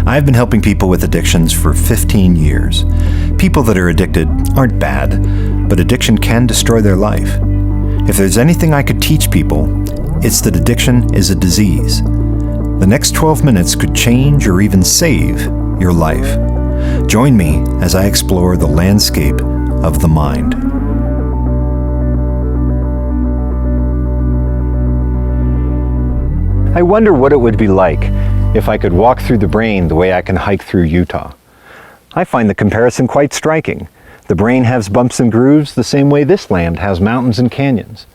I've been helping people with addictions for 15 years. People that are addicted aren't bad, but addiction can destroy their life. If there's anything I could teach people, it's that addiction is a disease. The next 12 minutes could change or even save your life. Join me as I explore the landscape of the mind. I wonder what it would be like if I could walk through the brain the way I can hike through Utah. I find the comparison quite striking. The brain has bumps and grooves the same way this land has mountains and canyons.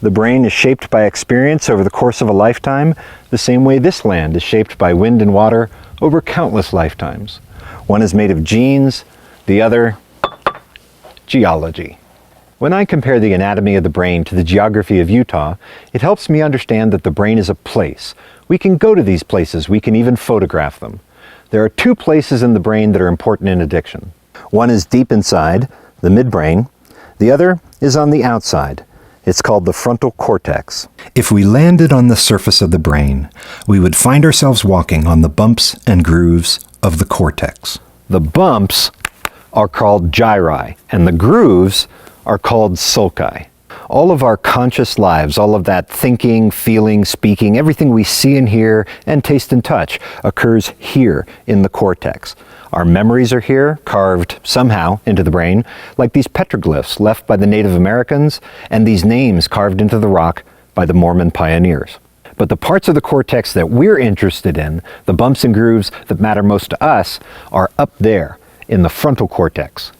The brain is shaped by experience over the course of a lifetime, the same way this land is shaped by wind and water over countless lifetimes. One is made of genes, the other, geology. When I compare the anatomy of the brain to the geography of Utah, it helps me understand that the brain is a place. We can go to these places, we can even photograph them. There are two places in the brain that are important in addiction. One is deep inside, the midbrain. The other is on the outside. It's called the frontal cortex. If we landed on the surface of the brain, we would find ourselves walking on the bumps and grooves of the cortex. The bumps are called gyri, and the grooves are called sulci. All of our conscious lives, all of that thinking, feeling, speaking, everything we see and hear and taste and touch occurs here in the cortex. Our memories are here, carved somehow into the brain, like these petroglyphs left by the Native Americans and these names carved into the rock by the Mormon pioneers. But the parts of the cortex that we're interested in, the bumps and grooves that matter most to us, are up there in the frontal cortex.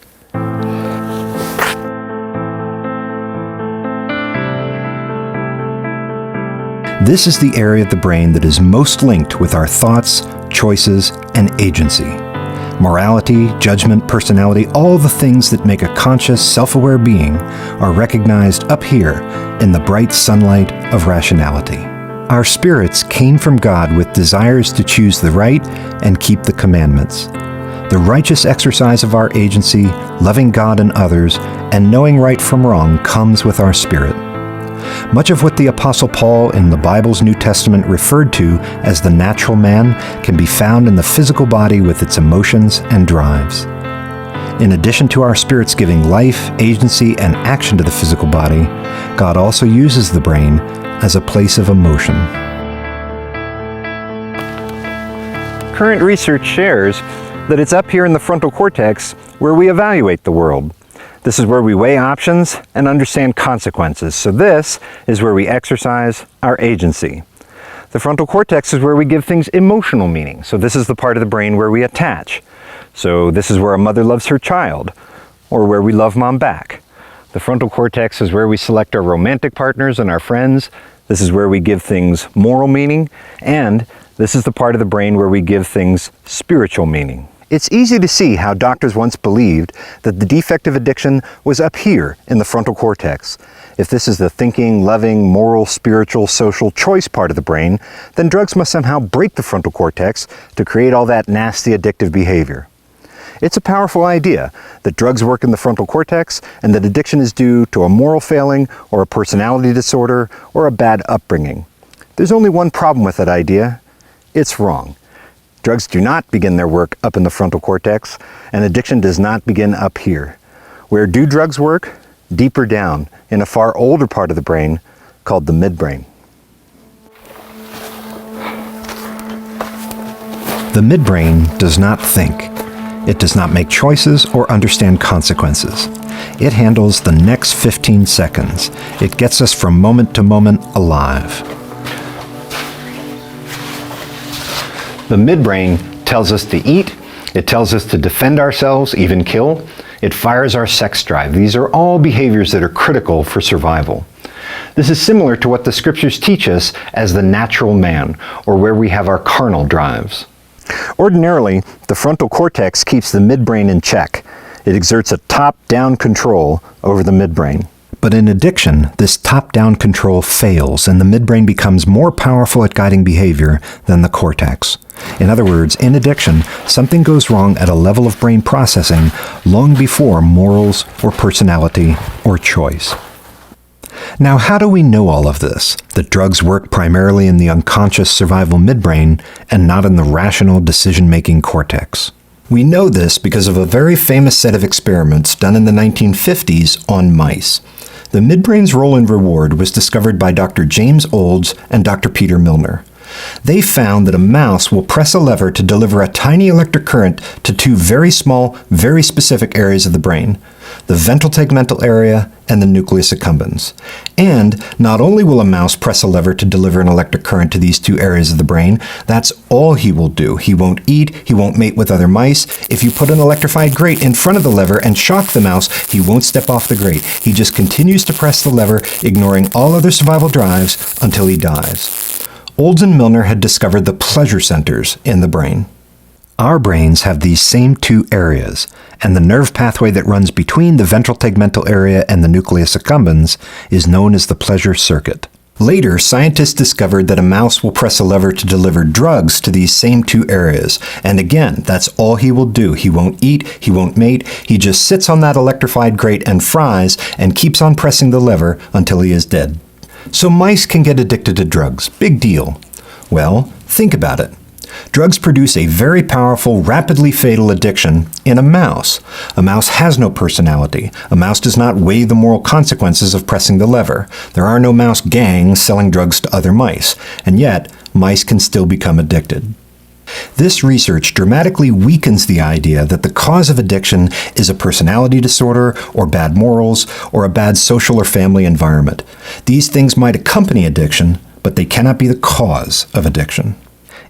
This is the area of the brain that is most linked with our thoughts, choices, and agency. Morality, judgment, personality, all the things that make a conscious, self-aware being are recognized up here in the bright sunlight of rationality. Our spirits came from God with desires to choose the right and keep the commandments. The righteous exercise of our agency, loving God and others, and knowing right from wrong comes with our spirit. Much of what the Apostle Paul in the Bible's New Testament referred to as the natural man can be found in the physical body with its emotions and drives. In addition to our spirits giving life, agency, and action to the physical body, God also uses the brain as a place of emotion. Current research shares that it's up here in the frontal cortex where we evaluate the world. This is where we weigh options and understand consequences. So this is where we exercise our agency. The frontal cortex is where we give things emotional meaning. So this is the part of the brain where we attach. So this is where a mother loves her child, or where we love mom back. The frontal cortex is where we select our romantic partners and our friends. This is where we give things moral meaning. And this is the part of the brain where we give things spiritual meaning. It's easy to see how doctors once believed that the defect of addiction was up here in the frontal cortex. If this is the thinking, loving, moral, spiritual, social choice part of the brain, then drugs must somehow break the frontal cortex to create all that nasty addictive behavior. It's a powerful idea that drugs work in the frontal cortex and that addiction is due to a moral failing or a personality disorder or a bad upbringing. There's only one problem with that idea. It's wrong. Drugs do not begin their work up in the frontal cortex, and addiction does not begin up here. Where do drugs work? Deeper down, in a far older part of the brain called the midbrain. The midbrain does not think. It does not make choices or understand consequences. It handles the next 15 seconds. It gets us from moment to moment alive. The midbrain tells us to eat, it tells us to defend ourselves, even kill. It fires our sex drive. These are all behaviors that are critical for survival. This is similar to what the scriptures teach us as the natural man, or where we have our carnal drives. Ordinarily, the frontal cortex keeps the midbrain in check. It exerts a top-down control over the midbrain. But in addiction, this top-down control fails, and the midbrain becomes more powerful at guiding behavior than the cortex. In other words, in addiction, something goes wrong at a level of brain processing long before morals or personality or choice. Now, how do we know all of this? That drugs work primarily in the unconscious survival midbrain and not in the rational decision-making cortex. We know this because of a very famous set of experiments done in the 1950s on mice. The midbrain's role in reward was discovered by Dr. James Olds and Dr. Peter Milner. They found that a mouse will press a lever to deliver a tiny electric current to two very small, very specific areas of the brain, the ventral tegmental area and the nucleus accumbens. And not only will a mouse press a lever to deliver an electric current to these two areas of the brain, that's all he will do. He won't eat, he won't mate with other mice. If you put an electrified grate in front of the lever and shock the mouse, he won't step off the grate. He just continues to press the lever, ignoring all other survival drives until he dies. Olds and Milner had discovered the pleasure centers in the brain. Our brains have these same two areas, and the nerve pathway that runs between the ventral tegmental area and the nucleus accumbens is known as the pleasure circuit. Later, scientists discovered that a mouse will press a lever to deliver drugs to these same two areas, and again, that's all he will do. He won't eat, he won't mate, he just sits on that electrified grate and fries and keeps on pressing the lever until he is dead. So mice can get addicted to drugs. Big deal. Well, think about it. Drugs produce a very powerful, rapidly fatal addiction in a mouse. A mouse has no personality. A mouse does not weigh the moral consequences of pressing the lever. There are no mouse gangs selling drugs to other mice. And yet, mice can still become addicted. This research dramatically weakens the idea that the cause of addiction is a personality disorder, or bad morals, or a bad social or family environment. These things might accompany addiction, but they cannot be the cause of addiction.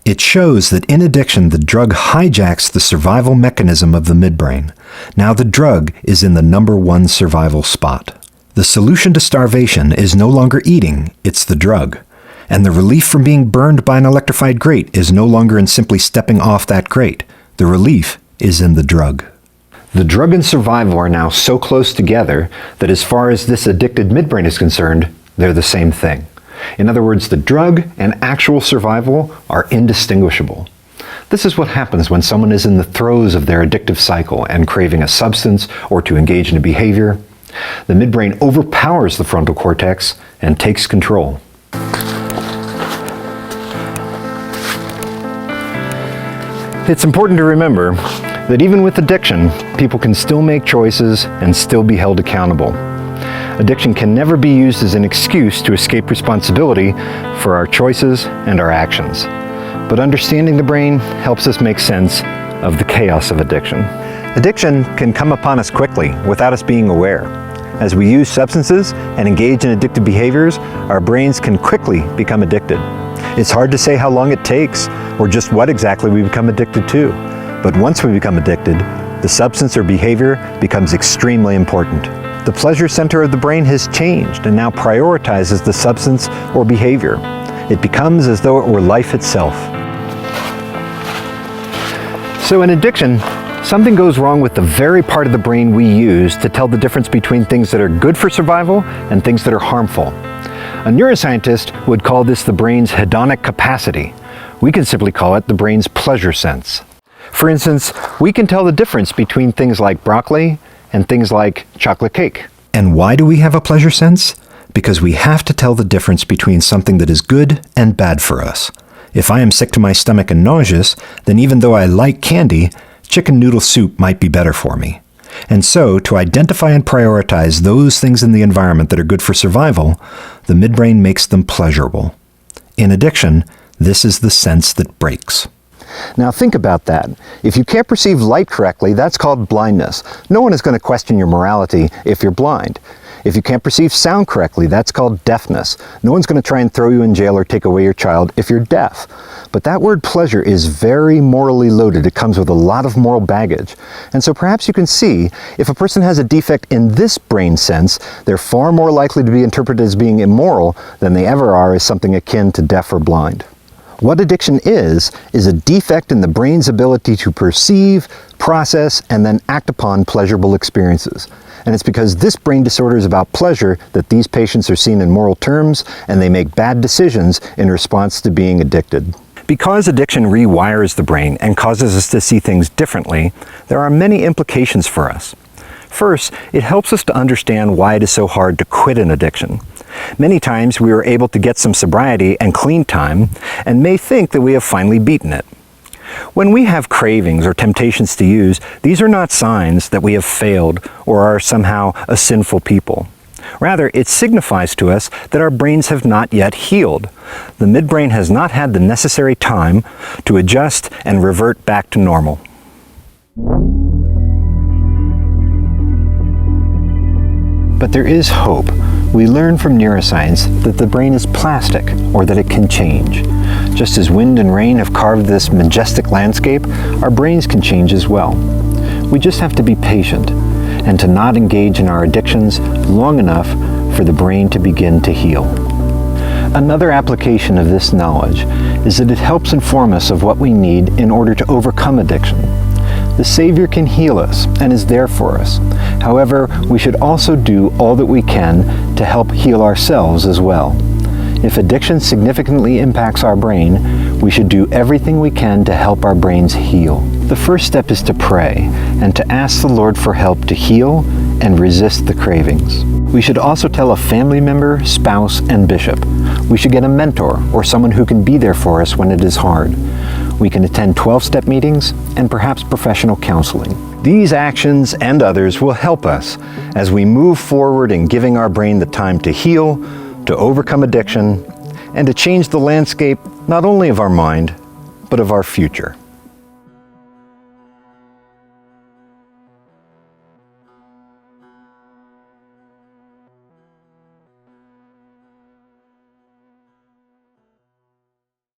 It shows that in addiction, the drug hijacks the survival mechanism of the midbrain. Now the drug is in the number one survival spot. The solution to starvation is no longer eating, it's the drug. And the relief from being burned by an electrified grate is no longer in simply stepping off that grate. The relief is in the drug. The drug and survival are now so close together that as far as this addicted midbrain is concerned, they're the same thing. In other words, the drug and actual survival are indistinguishable. This is what happens when someone is in the throes of their addictive cycle and craving a substance or to engage in a behavior. The midbrain overpowers the frontal cortex and takes control. It's important to remember that even with addiction, people can still make choices and still be held accountable. Addiction can never be used as an excuse to escape responsibility for our choices and our actions. But understanding the brain helps us make sense of the chaos of addiction. Addiction can come upon us quickly without us being aware. As we use substances and engage in addictive behaviors, our brains can quickly become addicted. It's hard to say how long it takes or just what exactly we become addicted to. But once we become addicted, the substance or behavior becomes extremely important. The pleasure center of the brain has changed and now prioritizes the substance or behavior. It becomes as though it were life itself. So in addiction, something goes wrong with the very part of the brain we use to tell the difference between things that are good for survival and things that are harmful. A neuroscientist would call this the brain's hedonic capacity. We can simply call it the brain's pleasure sense. For instance, we can tell the difference between things like broccoli and things like chocolate cake. And why do we have a pleasure sense? Because we have to tell the difference between something that is good and bad for us. If I am sick to my stomach and nauseous, then even though I like candy, chicken noodle soup might be better for me. And so, to identify and prioritize those things in the environment that are good for survival, the midbrain makes them pleasurable. In addiction, this is the sense that breaks. Now think about that. If you can't perceive light correctly, that's called blindness. No one is going to question your morality if you're blind. If you can't perceive sound correctly, that's called deafness. No one's going to try and throw you in jail or take away your child if you're deaf. But that word pleasure is very morally loaded. It comes with a lot of moral baggage. And so perhaps you can see, if a person has a defect in this brain sense, they're far more likely to be interpreted as being immoral than they ever are as something akin to deaf or blind. What addiction is a defect in the brain's ability to perceive, process, and then act upon pleasurable experiences. And it's because this brain disorder is about pleasure that these patients are seen in moral terms and they make bad decisions in response to being addicted. Because addiction rewires the brain and causes us to see things differently, there are many implications for us. First, it helps us to understand why it is so hard to quit an addiction. Many times we are able to get some sobriety and clean time and may think that we have finally beaten it. When we have cravings or temptations to use, these are not signs that we have failed or are somehow a sinful people. Rather, it signifies to us that our brains have not yet healed. The midbrain has not had the necessary time to adjust and revert back to normal. But there is hope. We learn from neuroscience that the brain is plastic, or that it can change. Just as wind and rain have carved this majestic landscape, our brains can change as well. We just have to be patient and to not engage in our addictions long enough for the brain to begin to heal. Another application of this knowledge is that it helps inform us of what we need in order to overcome addiction. The Savior can heal us and is there for us. However, we should also do all that we can to help heal ourselves as well. If addiction significantly impacts our brain, we should do everything we can to help our brains heal. The first step is to pray and to ask the Lord for help to heal and resist the cravings. We should also tell a family member, spouse, and bishop. We should get a mentor or someone who can be there for us when it is hard. We can attend 12-step meetings and perhaps professional counseling. These actions and others will help us as we move forward in giving our brain the time to heal, to overcome addiction, and to change the landscape not only of our mind, but of our future.